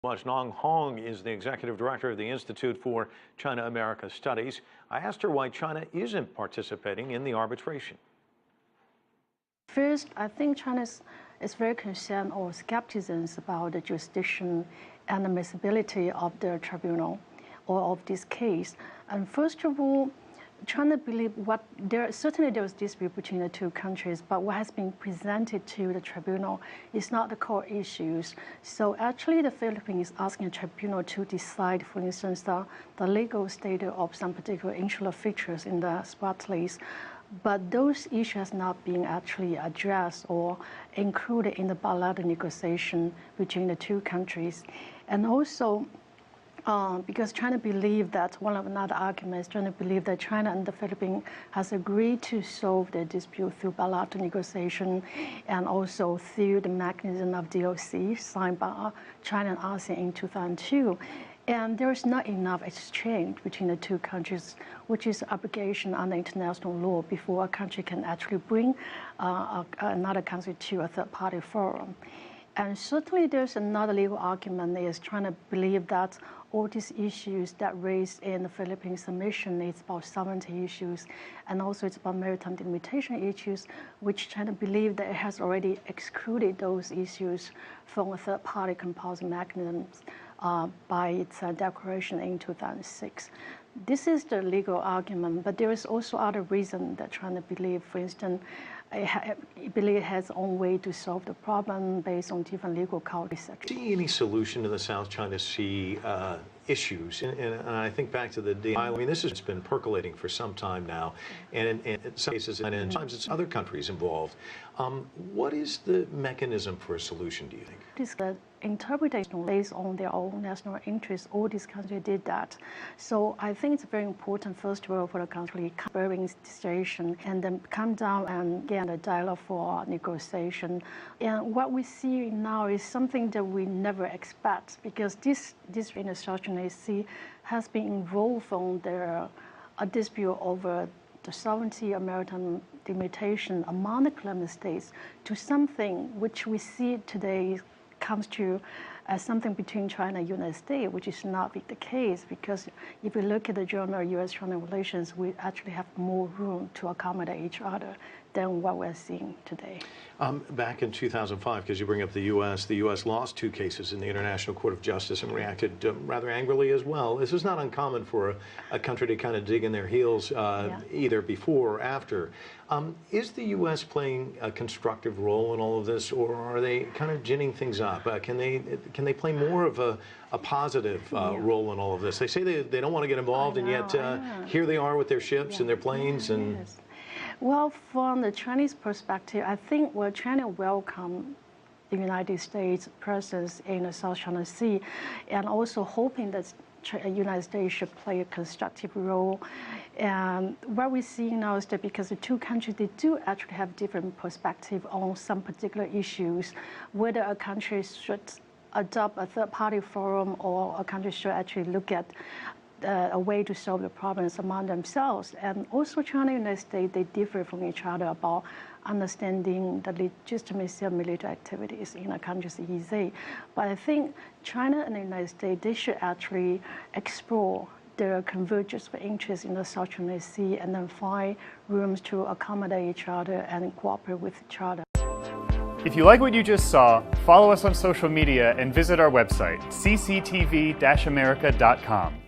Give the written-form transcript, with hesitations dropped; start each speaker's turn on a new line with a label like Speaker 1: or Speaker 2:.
Speaker 1: Asia-Nong Hong is the executive director of the Institute for China-America Studies. I asked her why China isn't participating in the arbitration.
Speaker 2: First, I think China is very concerned or skepticism about the jurisdiction and the admissibility of the tribunal or of this case. And first of all, China believes certainly there was dispute between the two countries, but what has been presented to the tribunal is not the core issues. So actually the Philippines is asking the tribunal to decide, for instance, the legal status of some particular insular features in the spot lease. But those issues have not been actually addressed or included in the bilateral negotiation between the two countries. And also, because China believes that one of another arguments, China believes that China and the Philippines has agreed to solve their dispute through bilateral negotiation and also through the mechanism of DOC signed by China and ASEAN in 2002. And there is not enough exchange between the two countries, which is obligation under international law before a country can actually bring another country to a third-party forum. And certainly there's another legal argument is trying to believe that all these issues that raised in the Philippines submission is about sovereignty issues, and also it's about maritime delimitation issues, which China believes that it has already excluded those issues from a third-party compulsory mechanisms by its declaration in 2006. This is the legal argument, but there is also other reason that China believes, for instance, it believes it has its own way to solve the problem based on different legal codices.
Speaker 1: Do you see any solution to the South China Sea issues? And I think back to the deal. I mean, this has been percolating for some time now, and in some cases, and sometimes it's other countries involved. What is the mechanism for a solution, do you think?
Speaker 2: This interpretation based on their own national interests. All these countries did that. So I think it's very important, first of all, for the country covering situation and then come down and get a dialogue for negotiation. And what we see now is something that we never expect, because this in the South China Sea has been involved on a dispute over the sovereignty of maritime delimitation among the colonial states to something which we see today comes to something between China and the United States, which is not the case, because if you look at the journal U.S.-China relations, we actually have more room to accommodate each other than what we're seeing today.
Speaker 1: Back in 2005, because you bring up the U.S. lost 2 cases in the International Court of Justice and reacted rather angrily as well. This is not uncommon for a country to kind of dig in their heels either before or after. Is the U.S. playing a constructive role in all of this, or are they kind of ginning things up? Can they play more of a positive role in all of this? They say they don't want to get involved, and yet here they are with their ships and their planes.
Speaker 2: Yes. Well, from the Chinese perspective, I think China welcomed the United States' presence in the South China Sea, and also hoping that the United States should play a constructive role. And what we're seeing now is that because the two countries, they do actually have different perspectives on some particular issues, whether a country should adopt a third-party forum or a country should actually look at a way to solve the problems among themselves. And also China and the United States, they differ from each other about understanding the legitimacy of military activities in a country's EEZ. But I think China and the United States, they should actually explore their convergence of interests in the South China Sea and then find rooms to accommodate each other and cooperate with each other.
Speaker 3: If you like what you just saw, follow us on social media and visit our website, cctv-america.com.